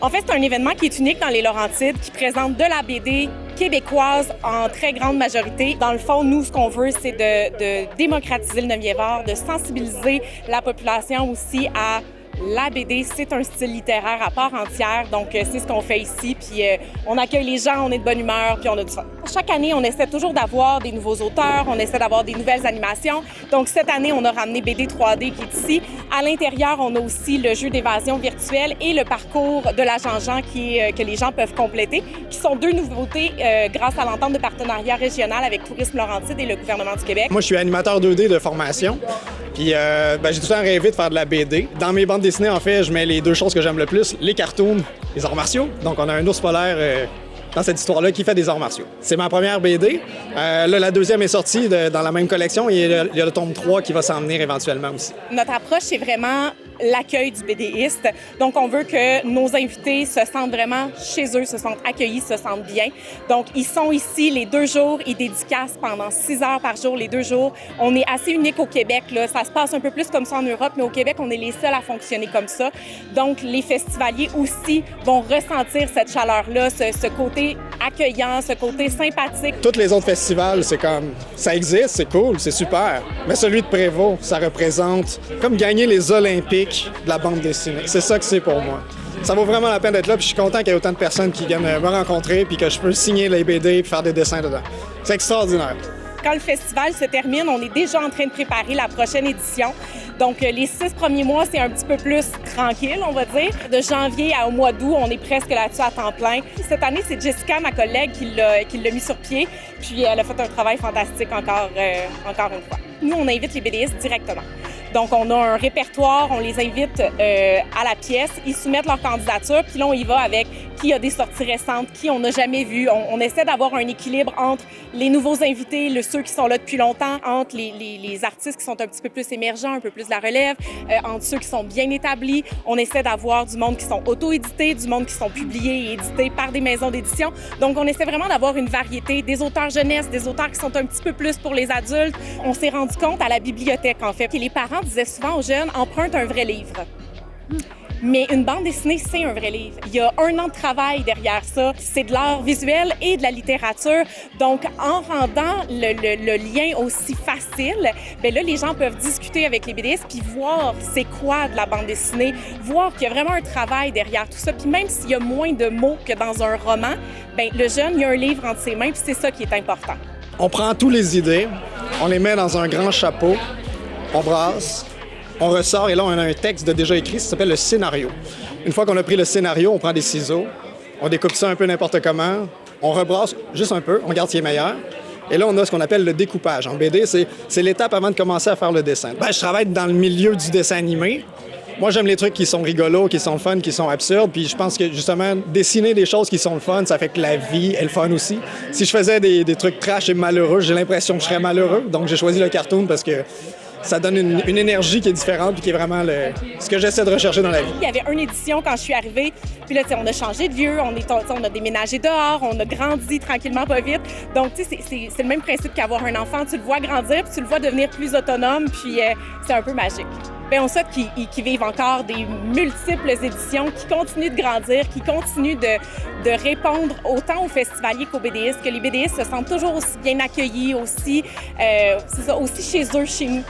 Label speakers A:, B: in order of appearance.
A: En fait, c'est un événement qui est unique dans les Laurentides, qui présente de la BD québécoise en très grande majorité. Dans le fond, nous, ce qu'on veut, c'est de démocratiser le 9e art, de sensibiliser la population aussi à la BD. C'est un style littéraire à part entière, donc c'est ce qu'on fait ici. Puis on accueille les gens, on est de bonne humeur, puis on a du fun. Chaque année, on essaie toujours d'avoir des nouveaux auteurs, on essaie d'avoir des nouvelles animations. Donc cette année, on a ramené BD 3D qui est ici. À l'intérieur, on a aussi le jeu d'évasion virtuelle et le parcours de l'agent Jean que les gens peuvent compléter, qui sont deux nouveautés grâce à l'entente de partenariat régional avec Tourisme Laurentide et le gouvernement du Québec.
B: Moi, je suis animateur 2D de formation. Puis j'ai tout le temps rêvé de faire de la BD. Dans mes bandes dessinées, en fait, je mets les deux choses que j'aime le plus, les cartoons, les arts martiaux. Donc, on a un ours polaire dans cette histoire-là qui fait des arts martiaux. C'est ma première BD. Là, la deuxième est sortie dans la même collection et il y a le tome 3 qui va s'en venir éventuellement aussi.
A: Notre approche, c'est vraiment l'accueil du BDiste. Donc, on veut que nos invités se sentent vraiment chez eux, se sentent accueillis, se sentent bien. Donc, ils sont ici les 2 jours. Ils dédicacent pendant 6 heures par jour, les 2 jours. On est assez unique au Québec, là. Ça se passe un peu plus comme ça en Europe, mais au Québec, on est les seuls à fonctionner comme ça. Donc, les festivaliers aussi vont ressentir cette chaleur-là, ce côté accueillant, ce côté sympathique.
B: Tous les autres festivals, c'est comme, ça existe, c'est cool, c'est super. Mais celui de Prévost, ça représente comme gagner les Olympiques de la bande dessinée. C'est ça que c'est pour moi. Ça vaut vraiment la peine d'être là, puis je suis content qu'il y ait autant de personnes qui viennent me rencontrer, puis que je peux signer les BD et faire des dessins dedans. C'est extraordinaire.
A: Quand le festival se termine, on est déjà en train de préparer la prochaine édition. Donc, les 6 premiers mois, c'est un petit peu plus tranquille, on va dire. De janvier au mois d'août, on est presque là-dessus à temps plein. Cette année, c'est Jessica, ma collègue, qui l'a mis sur pied. Puis, elle a fait un travail fantastique encore une fois. Nous, on invite les BDistes directement. Donc, on a un répertoire, on les invite à la pièce, ils soumettent leur candidature, puis là, on y va avec qui a des sorties récentes, qui on n'a jamais vu. On essaie d'avoir un équilibre entre les nouveaux invités, ceux qui sont là depuis longtemps, entre les artistes qui sont un petit peu plus émergents, un peu plus de la relève, entre ceux qui sont bien établis. On essaie d'avoir du monde qui sont auto-édités, du monde qui sont publiés et édités par des maisons d'édition. Donc, on essaie vraiment d'avoir une variété, des auteurs jeunesse, des auteurs qui sont un petit peu plus pour les adultes. On s'est rendu compte à la bibliothèque, en fait, que les parents disaient souvent aux jeunes, emprunte un vrai livre. Mais une bande dessinée, c'est un vrai livre. Il y a 1 an de travail derrière ça. C'est de l'art visuel et de la littérature. Donc, en rendant le lien aussi facile, bien là, les gens peuvent discuter avec les BDistes puis voir c'est quoi de la bande dessinée, voir qu'il y a vraiment un travail derrière tout ça. Puis même s'il y a moins de mots que dans un roman, bien, le jeune, il y a un livre entre ses mains puis c'est ça qui est important.
B: On prend toutes les idées, on les met dans un grand chapeau, on brasse, on ressort et là, on a un texte de déjà écrit, ça s'appelle le scénario. Une fois qu'on a pris le scénario, on prend des ciseaux, on découpe ça un peu n'importe comment, on rebrasse juste un peu, on regarde s'il est meilleur. Et là, on a ce qu'on appelle le découpage. En BD, c'est l'étape avant de commencer à faire le dessin. Je travaille dans le milieu du dessin animé. Moi, j'aime les trucs qui sont rigolos, qui sont fun, qui sont absurdes. Puis je pense que, justement, dessiner des choses qui sont le fun, ça fait que la vie est le fun aussi. Si je faisais des trucs trash et malheureux, j'ai l'impression que je serais malheureux. Donc, j'ai choisi le cartoon parce que ça donne une énergie qui est différente et qui est vraiment ce que j'essaie de rechercher dans la vie.
A: Il y avait une édition quand je suis arrivée, puis là, on a changé de lieu, on a déménagé dehors, on a grandi tranquillement, pas vite. Donc, tu sais, c'est le même principe qu'avoir un enfant. Tu le vois grandir, puis tu le vois devenir plus autonome, puis c'est un peu magique. Bien, on souhaite qu'ils vivent encore des multiples éditions, qui continuent de grandir, qui continuent de répondre autant aux festivaliers qu'aux BDistes, que les BDistes se sentent toujours aussi bien accueillis, aussi chez eux, chez nous.